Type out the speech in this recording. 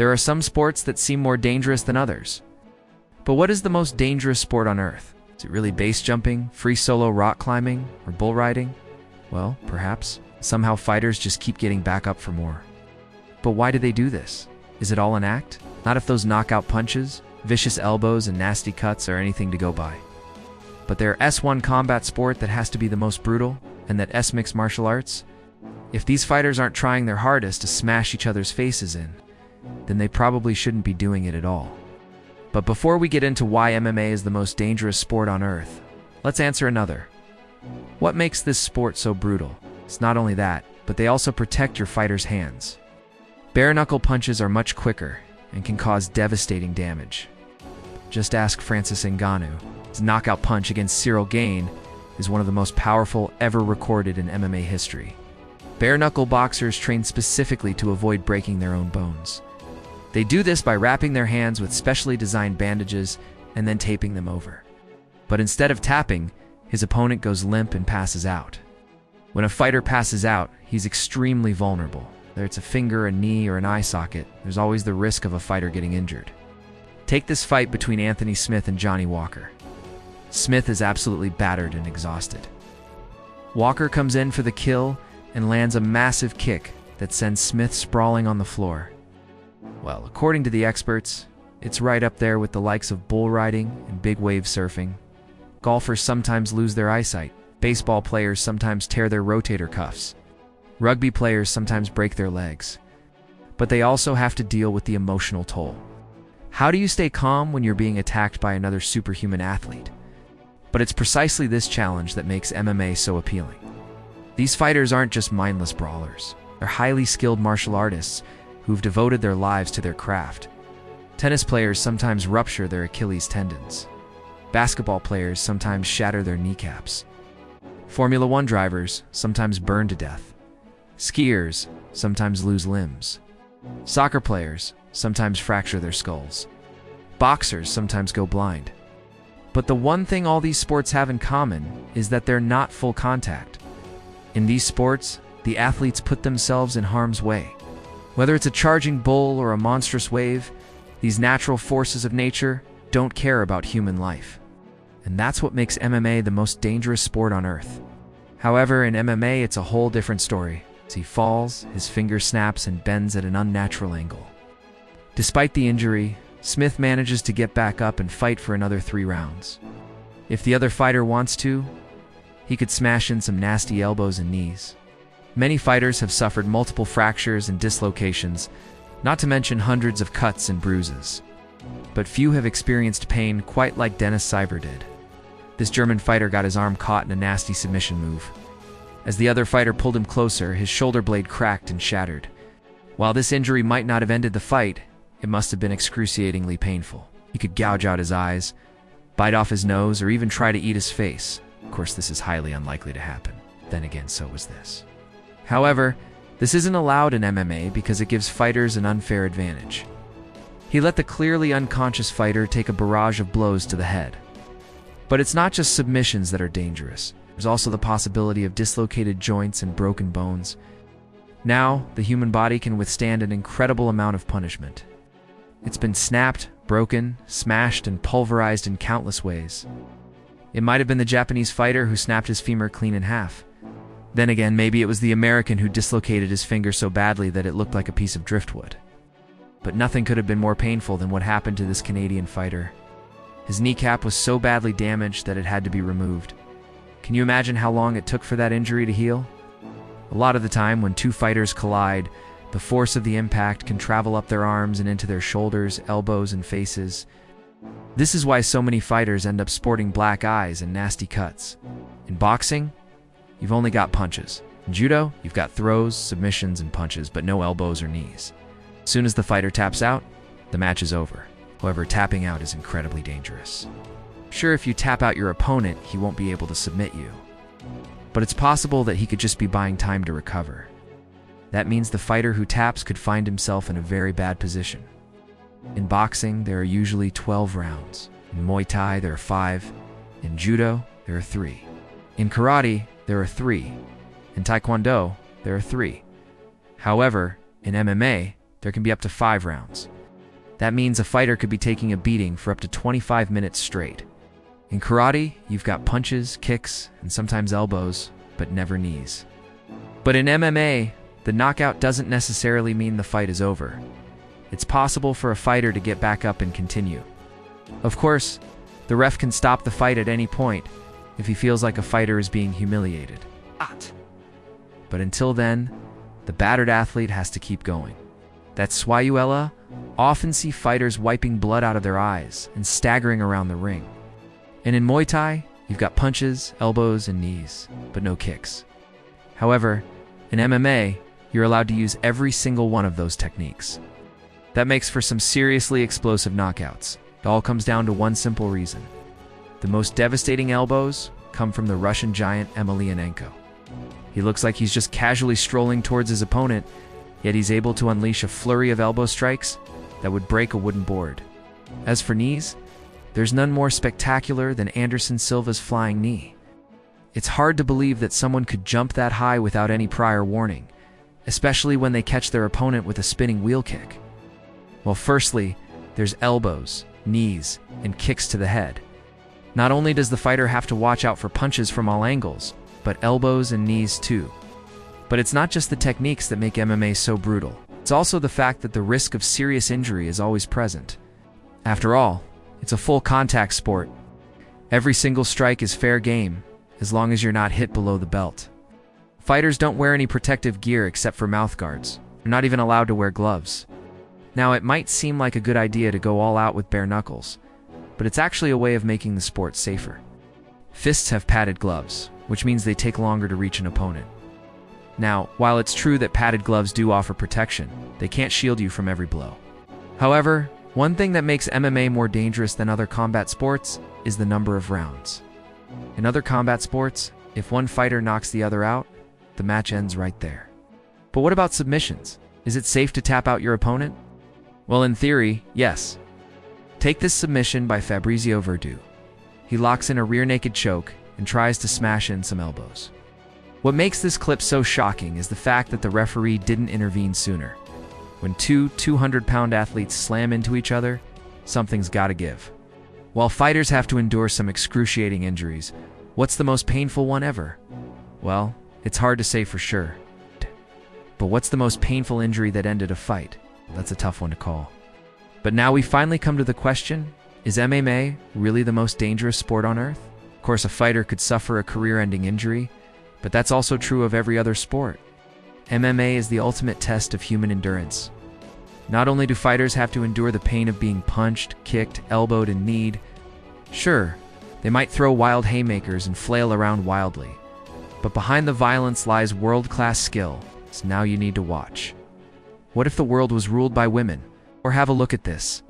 There are some sports that seem more dangerous than others. But what is the most dangerous sport on earth? Is it really base jumping, free solo rock climbing, or bull riding? Well, perhaps. Somehow fighters just keep getting back up for more. But why do they do this? Is it all an act? Not if those knockout punches, vicious elbows, and nasty cuts are anything to go by. But their S1 combat sport that has to be the most brutal, and that S mixed martial arts? If these fighters aren't trying their hardest to smash each other's faces in, then they probably shouldn't be doing it at all. But before we get into why MMA is the most dangerous sport on earth, let's answer another. What makes this sport so brutal? It's not only that, but they also protect your fighter's hands. Bare-knuckle punches are much quicker and can cause devastating damage. Just ask Francis Ngannou. His knockout punch against Cyril Gane is one of the most powerful ever recorded in MMA history. Bare-knuckle boxers train specifically to avoid breaking their own bones. They do this by wrapping their hands with specially designed bandages and then taping them over. But instead of tapping, his opponent goes limp and passes out. When a fighter passes out, he's extremely vulnerable. Whether it's a finger, a knee, or an eye socket, there's always the risk of a fighter getting injured. Take this fight between Anthony Smith and Johnny Walker. Smith is absolutely battered and exhausted. Walker comes in for the kill and lands a massive kick that sends Smith sprawling on the floor. Well, according to the experts, it's right up there with the likes of bull riding and big wave surfing. Golfers sometimes lose their eyesight. Baseball players sometimes tear their rotator cuffs. Rugby players sometimes break their legs. But they also have to deal with the emotional toll. How do you stay calm when you're being attacked by another superhuman athlete? But it's precisely this challenge that makes MMA so appealing. These fighters aren't just mindless brawlers. They're highly skilled martial artists who've devoted their lives to their craft. Tennis players sometimes rupture their Achilles tendons. Basketball players sometimes shatter their kneecaps. Formula One drivers sometimes burn to death. Skiers sometimes lose limbs. Soccer players sometimes fracture their skulls. Boxers sometimes go blind. But the one thing all these sports have in common is that they're not full contact. In these sports, the athletes put themselves in harm's way. Whether it's a charging bull or a monstrous wave, these natural forces of nature don't care about human life. And that's what makes MMA the most dangerous sport on earth. However, in MMA, it's a whole different story. As he falls, his finger snaps and bends at an unnatural angle. Despite the injury, Smith manages to get back up and fight for another 3 rounds. If the other fighter wants to, he could smash in some nasty elbows and knees. Many fighters have suffered multiple fractures and dislocations, not to mention hundreds of cuts and bruises. But few have experienced pain quite like Dennis Cyber did. This German fighter got his arm caught in a nasty submission move. As the other fighter pulled him closer, his shoulder blade cracked and shattered. While this injury might not have ended the fight, it must have been excruciatingly painful. He could gouge out his eyes, bite off his nose, or even try to eat his face. Of course, this is highly unlikely to happen. Then again, so was this. However, this isn't allowed in MMA because it gives fighters an unfair advantage. He let the clearly unconscious fighter take a barrage of blows to the head. But it's not just submissions that are dangerous. There's also the possibility of dislocated joints and broken bones. Now, the human body can withstand an incredible amount of punishment. It's been snapped, broken, smashed, and pulverized in countless ways. It might have been the Japanese fighter who snapped his femur clean in half. Then again, maybe it was the American who dislocated his finger so badly that it looked like a piece of driftwood. But nothing could have been more painful than what happened to this Canadian fighter. His kneecap was so badly damaged that it had to be removed. Can you imagine how long it took for that injury to heal? A lot of the time, when 2 fighters collide, the force of the impact can travel up their arms and into their shoulders, elbows, and faces. This is why so many fighters end up sporting black eyes and nasty cuts. In boxing, you've only got punches. In judo, you've got throws, submissions, and punches, but no elbows or knees. As soon as the fighter taps out, the match is over. However, tapping out is incredibly dangerous. Sure, if you tap out your opponent, he won't be able to submit you. But it's possible that he could just be buying time to recover. That means the fighter who taps could find himself in a very bad position. In boxing, there are usually 12 rounds. In Muay Thai, there are 5. In Judo, there are 3. In Karate, there are 3. In Taekwondo, there are 3. However, in MMA, there can be up to 5 rounds. That means a fighter could be taking a beating for up to 25 minutes straight. In karate, you've got punches, kicks, and sometimes elbows, but never knees. But in MMA, the knockout doesn't necessarily mean the fight is over. It's possible for a fighter to get back up and continue. Of course, the ref can stop the fight at any point if he feels like a fighter is being humiliated. But until then, the battered athlete has to keep going. That's why you often see fighters wiping blood out of their eyes and staggering around the ring. And in Muay Thai, you've got punches, elbows, and knees, but no kicks. However, in MMA, you're allowed to use every single one of those techniques. That makes for some seriously explosive knockouts. It all comes down to one simple reason. The most devastating elbows come from the Russian giant Emelianenko. He looks like he's just casually strolling towards his opponent, yet he's able to unleash a flurry of elbow strikes that would break a wooden board. As for knees, there's none more spectacular than Anderson Silva's flying knee. It's hard to believe that someone could jump that high without any prior warning, especially when they catch their opponent with a spinning wheel kick. Well, firstly, there's elbows, knees, and kicks to the head. Not only does the fighter have to watch out for punches from all angles, but elbows and knees too. But it's not just the techniques that make MMA so brutal. It's also the fact that the risk of serious injury is always present. After all, it's a full contact sport. Every single strike is fair game, as long as you're not hit below the belt. Fighters don't wear any protective gear except for mouth guards. They're not even allowed to wear gloves. Now, it might seem like a good idea to go all out with bare knuckles, but it's actually a way of making the sport safer. Fists have padded gloves, which means they take longer to reach an opponent. Now, while it's true that padded gloves do offer protection, they can't shield you from every blow. However, one thing that makes MMA more dangerous than other combat sports is the number of rounds. In other combat sports, if one fighter knocks the other out, the match ends right there. But what about submissions? Is it safe to tap out your opponent? Well, in theory, yes. Take this submission by Fabrizio Verdú. He locks in a rear naked choke and tries to smash in some elbows. What makes this clip so shocking is the fact that the referee didn't intervene sooner. When two 200-pound athletes slam into each other, something's gotta give. While fighters have to endure some excruciating injuries, what's the most painful one ever? Well, it's hard to say for sure. But what's the most painful injury that ended a fight? That's a tough one to call. But now we finally come to the question, is MMA really the most dangerous sport on earth? Of course, a fighter could suffer a career-ending injury, but that's also true of every other sport. MMA is the ultimate test of human endurance. Not only do fighters have to endure the pain of being punched, kicked, elbowed, and kneed, sure, they might throw wild haymakers and flail around wildly, but behind the violence lies world-class skill, so now you need to watch. What if the world was ruled by women? Or have a look at this.